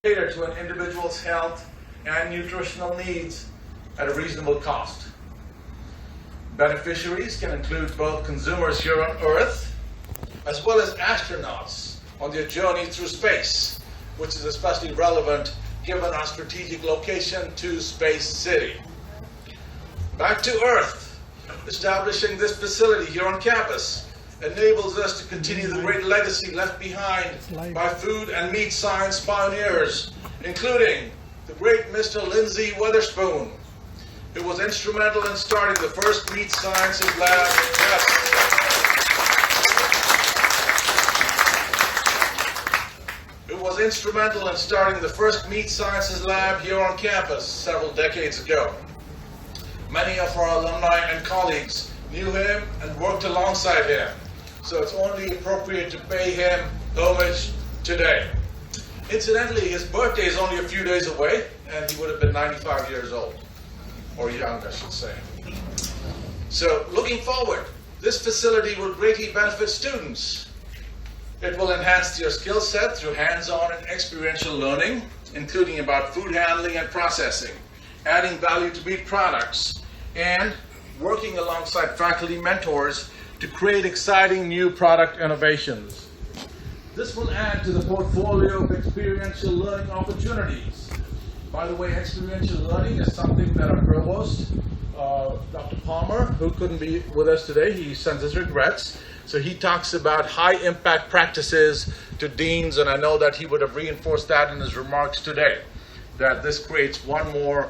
cater to an individual's health and nutritional needs at a reasonable cost. Beneficiaries can include both consumers here on Earth as well as astronauts on their journey through space, which is especially relevant given our strategic location to Space City. Back to Earth, establishing this facility here on campus enables us to continue the great legacy left behind by food and meat science pioneers, including the great Mr. Lindsay Weatherspoon, who was instrumental in starting the first meat sciences lab. Yes. Who was instrumental in starting the first meat sciences lab here on campus several decades ago. Many of our alumni and colleagues knew him and worked alongside him, so it's only appropriate to pay him homage today. Incidentally, his birthday is only a few days away, and he would have been 95 years old. Or young, I should say. So, looking forward, this facility will greatly benefit students. It will enhance their skill set through hands-on and experiential learning, including about food handling and processing, adding value to meat products, and working alongside faculty mentors to create exciting new product innovations. This will add to the portfolio of experiential learning opportunities. By the way, experiential learning is something that our provost, Dr. Palmer, who couldn't be with us today, he sends his regrets. So he talks about high impact practices to deans, and I know that he would have reinforced that in his remarks today, that this creates one more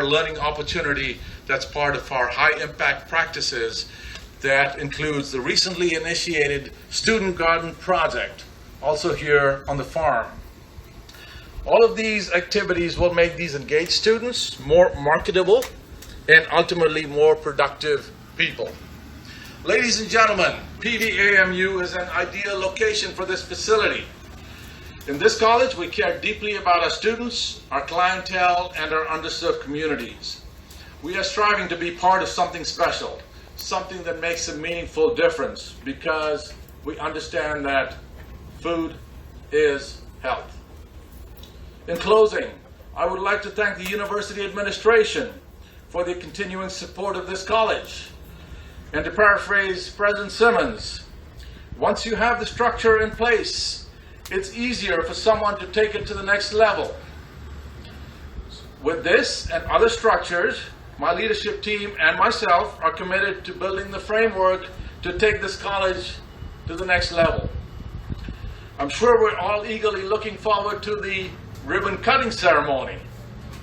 learning opportunity that's part of our high impact practices that includes the recently initiated Student Garden Project, also here on the farm. All of these activities will make these engaged students more marketable and ultimately more productive people. Ladies and gentlemen, PVAMU is an ideal location for this facility. In this college, we care deeply about our students, our clientele, and our underserved communities. We are striving to be part of something special, something that makes a meaningful difference, because we understand that food is health. In closing, I would like to thank the university administration for the continuing support of this college. And to paraphrase President Simmons, once you have the structure in place, it's easier for someone to take it to the next level. With this and other structures, my leadership team and myself are committed to building the framework to take this college to the next level. I'm sure we're all eagerly looking forward to the ribbon cutting ceremony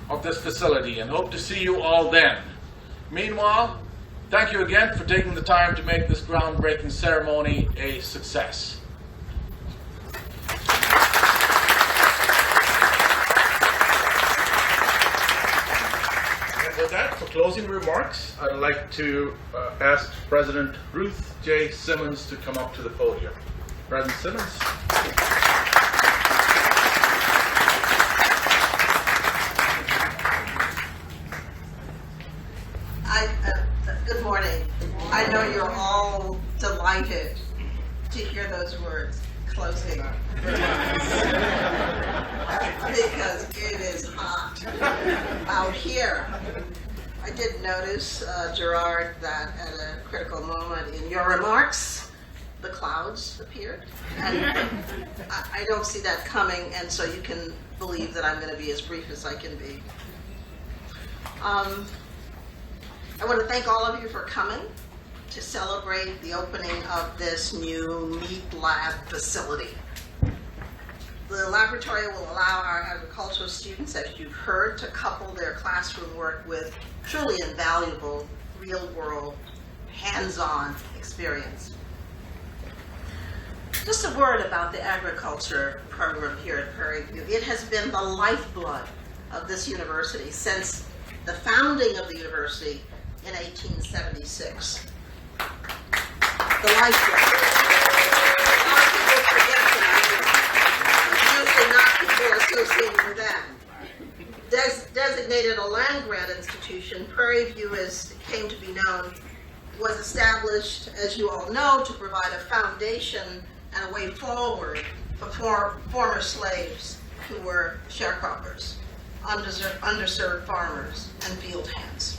of this facility and hope to see you all then. Meanwhile, thank you again for taking the time to make this groundbreaking ceremony a success. And with that, for closing remarks, I'd like to ask President Ruth J. Simmons to come up to the podium. President Simmons. Good morning. I know you're all delighted to hear those words, closing remarks, because it is hot out here. I did notice, Gerard, that at a critical moment in your remarks, the clouds appeared, and I don't see that coming, and so you can believe that I'm going to be as brief as I can be. I want to thank all of you for coming to celebrate the opening of this new meat lab facility. The laboratory will allow our agricultural students, as you've heard, to couple their classroom work with truly invaluable real-world, hands-on experience. Just a word about the agriculture program here at Prairie View. It has been the lifeblood of this university since the founding of the university in 1876. The lifeblood. A lot of people forget that. Usually not people associated with them. Designated a land-grant institution, Prairie View, as came to be known, was established, as you all know, to provide a foundation and a way forward for former slaves who were sharecroppers, underserved farmers, and field hands.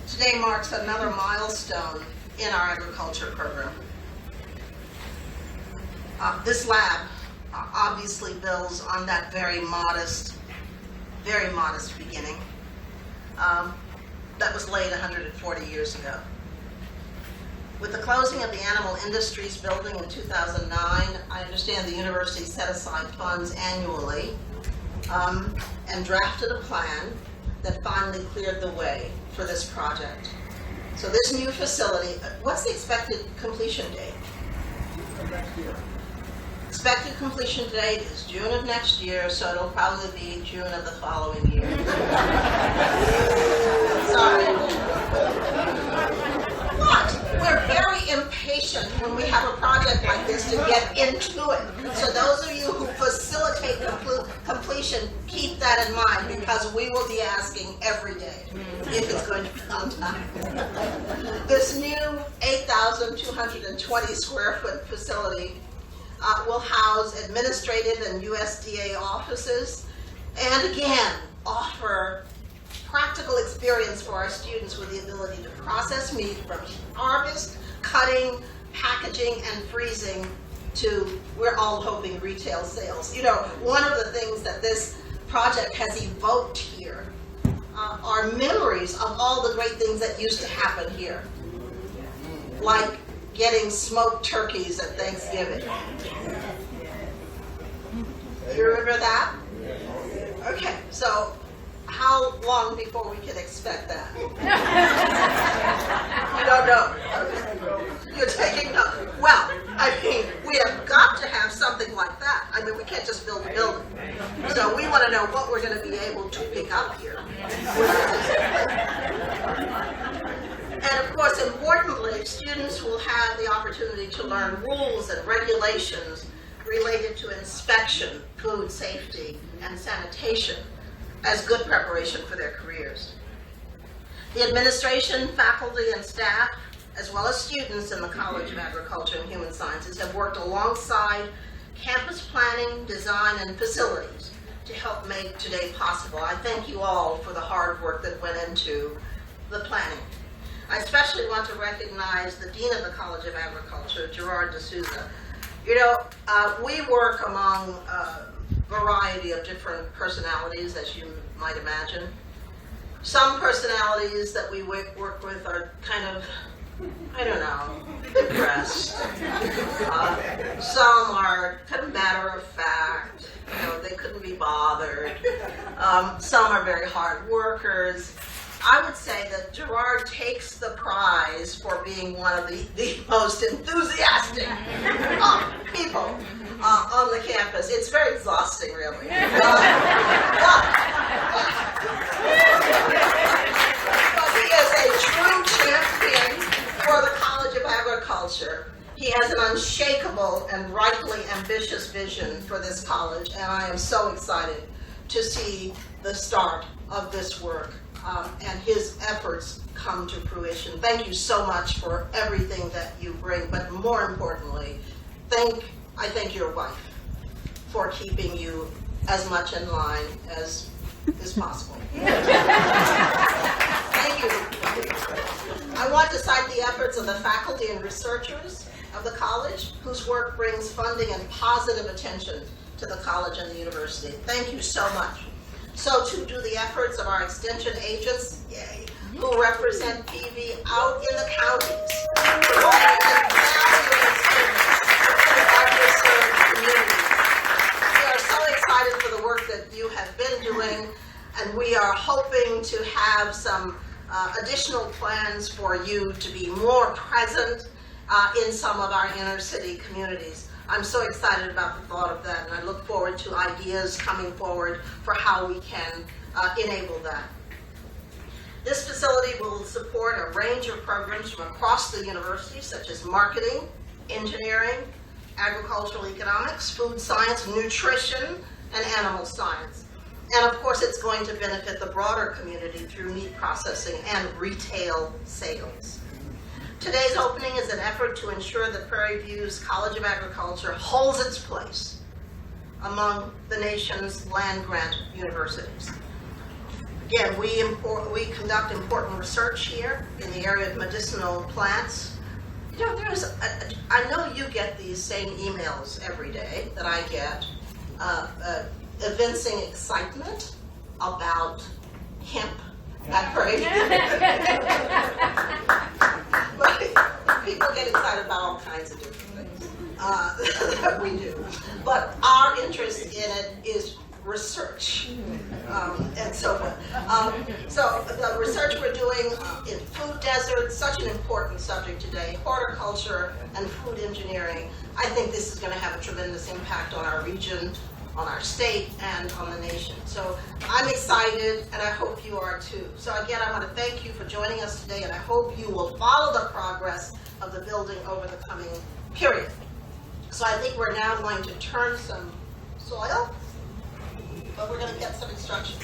Today marks another milestone in our agriculture program. This lab obviously builds on that very modest beginning that was laid 140 years ago. With the closing of the Animal Industries building in 2009, I understand the university set aside funds annually and drafted a plan that finally cleared the way for this project. So this new facility, what's the expected completion date? Next year. Expected completion date is June of next year, so it'll probably be June of the following year. Sorry. But we're very impatient when we have a project like this to get into it. So those of you who facilitate completion, keep that in mind, because we will be asking every day if it's going to be on time. This new 8,220 square foot facility will house administrative and USDA offices, and again, offer practical experience for our students with the ability to process meat from harvest, cutting, packaging, and freezing to, we're all hoping, retail sales. You know, one of the things that this project has evoked here are memories of all the great things that used to happen here, like getting smoked turkeys at Thanksgiving. You remember that? Okay, so how long before we can expect that? You don't know. Okay. You're taking notes. Well, I mean, we have got to have something like that. I mean, we can't just build a building. So we want to know what we're going to be able to pick up here. And of course, importantly, students will have the opportunity to learn rules and regulations related to inspection, food safety, and sanitation as good preparation for their careers. The administration, faculty, and staff, as well as students in the College of Agriculture and Human Sciences, have worked alongside campus planning, design, and facilities to help make today possible. I thank you all for the hard work that went into the planning. I especially want to recognize the Dean of the College of Agriculture, Gerard D'Souza. You know, we work among a variety of different personalities, as you might imagine. Some personalities that we work with are kind of, I don't know, impressed. Some are kind of matter of fact, you know, they couldn't be bothered. Some are very hard workers. I would say that Gerard takes the prize for being one of the most enthusiastic people on the campus. It's very exhausting, really. But he is a true champion for the College of Agriculture. He has an unshakable and rightly ambitious vision for this college, and I am so excited to see the start of this work. And his efforts come to fruition. Thank you so much for everything that you bring, but more importantly, I thank your wife for keeping you as much in line as is possible. Thank you. I want to cite the efforts of the faculty and researchers of the college, whose work brings funding and positive attention to the college and the university. Thank you so much. So too do the efforts of our extension agents, yay, who represent PV out in the counties, providing invaluable service to underserved communities. We are so excited for the work that you have been doing, and we are hoping to have some additional plans for you to be more present in some of our inner city communities. I'm so excited about the thought of that, and I look forward to ideas coming forward for how we can enable that. This facility will support a range of programs from across the university, such as marketing, engineering, agricultural economics, food science, nutrition, and animal science. And of course, it's going to benefit the broader community through meat processing and retail sales. Today's opening is an effort to ensure that Prairie View's College of Agriculture holds its place among the nation's land-grant universities. Again, we conduct important research here in the area of medicinal plants. You know, I know you get these same emails every day that I get, evincing excitement about hemp at Prairie View. People get excited about all kinds of different things that we do. But our interest in it is research, and so forth. So the research we're doing in food deserts, such an important subject today, horticulture and food engineering. I think this is going to have a tremendous impact on our region, on our state, and on the nation. So I'm excited, and I hope you are too. So again, I want to thank you for joining us today, and I hope you will follow the progress of the building over the coming period. So I think we're now going to turn some soil, but we're going to get some instructions.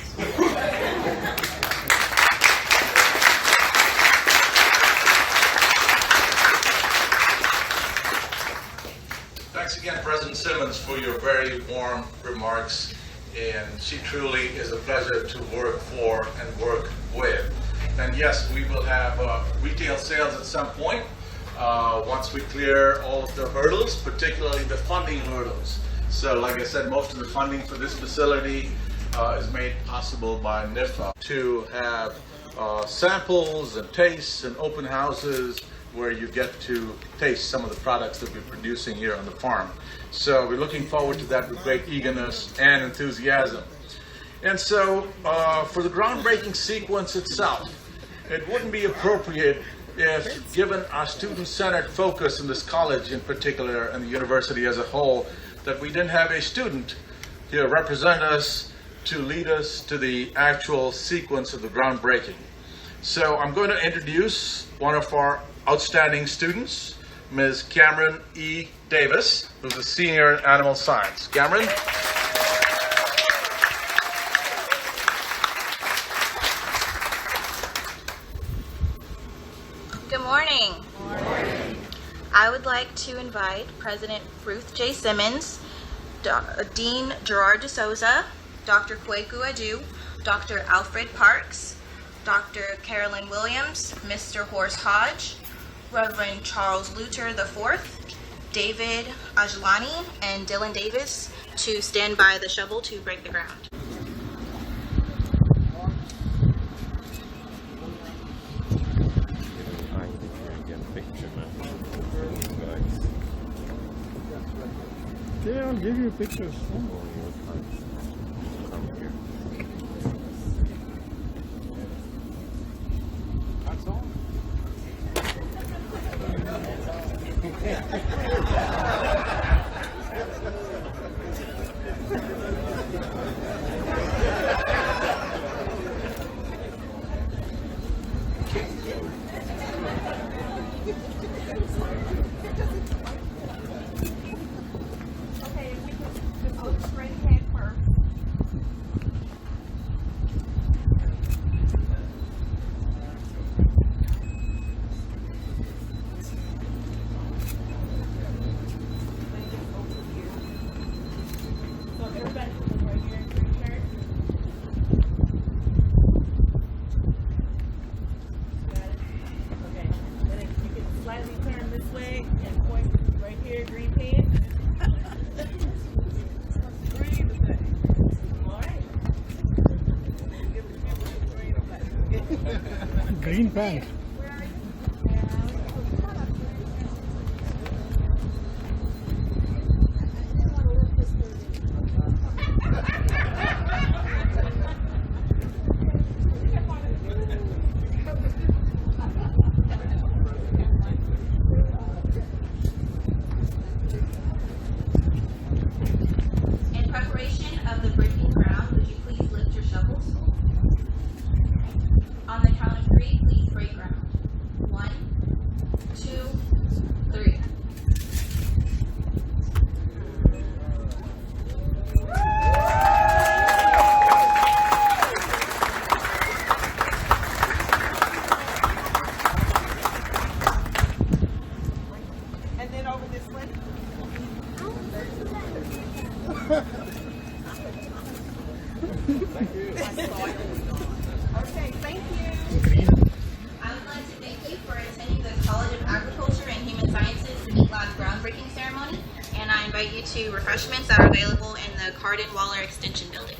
Thanks again, President Simmons, for your very warm remarks, and she truly is a pleasure to work for and work with. And yes, we will have retail sales at some point once we clear all of the hurdles, particularly the funding hurdles. So like I said, most of the funding for this facility is made possible by NIFA to have samples and tastes and open houses where you get to taste some of the products that we're producing here on the farm. So we're looking forward to that with great eagerness and enthusiasm. And so for the groundbreaking sequence itself, it wouldn't be appropriate if, given our student-centered focus in this college in particular and the university as a whole, that we didn't have a student here represent us to lead us to the actual sequence of the groundbreaking. So I'm going to introduce one of our outstanding students, Ms. Cameron E. Davis, who's a senior in animal science. Cameron? Good morning. Good morning. I would like to invite President Ruth J. Simmons, Dean Gerard de Souza, Dr. Kweku Adu, Dr. Alfred Parks, Dr. Carolyn Williams, Mr. Horace Hodge, Reverend Charles Luter IV, David Ajlani, and Dylan Davis to stand by the shovel to break the ground. Yeah, I'll give you pictures. That's all. Green pant. In preparation of the breaking ground, would you please lift your shovels? On the count of three, please break ground. 1, 2, 3. Thank you. Okay, thank you. Green. I would like to thank you for attending the College of Agriculture and Human Sciences Meat Lab groundbreaking ceremony, and I invite you to refreshments that are available in the Cardin Waller Extension Building.